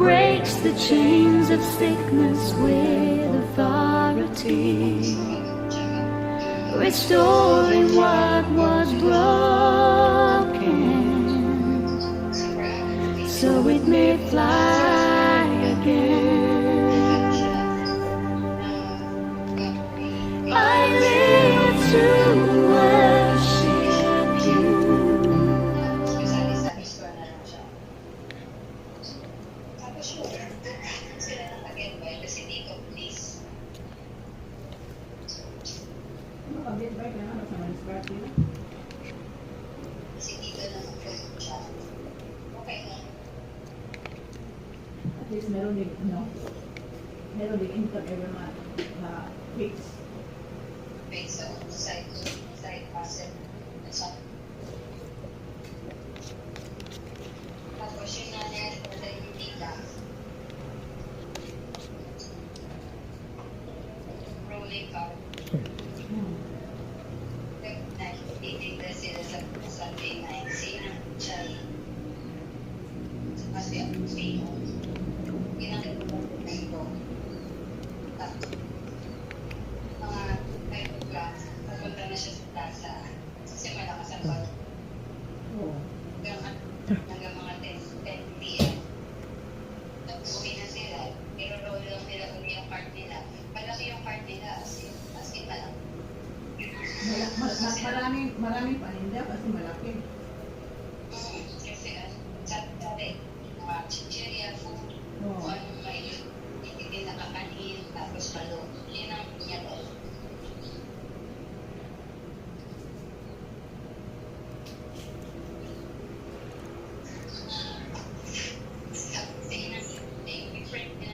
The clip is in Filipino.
breaks the chains of sickness with authority, restoring what was broken, so it may fly again. I live to worship you. At least meron din, meron din income every month na fixed. So, side hustle. Tapos yung nanay ko na hindi lang. Rolling car. Nagtitinda sila sa Sunday night. Sino siya? Kasi ang sino. Ginagawa ko. Mga 5 o'clock, pupunta na siya sa plaza. Kasi malakas ang bag. Hanggang mga 10 p.m. Tapos uwi na sila. Pero-roll lang nila uwi ang part nila. Malaki yung part nila as in malaki. Maraming paninda kasi malaki. Kasi dati, mga chicheria, food, may hindi nakakanin, tapos malo. Yan ang niya doon.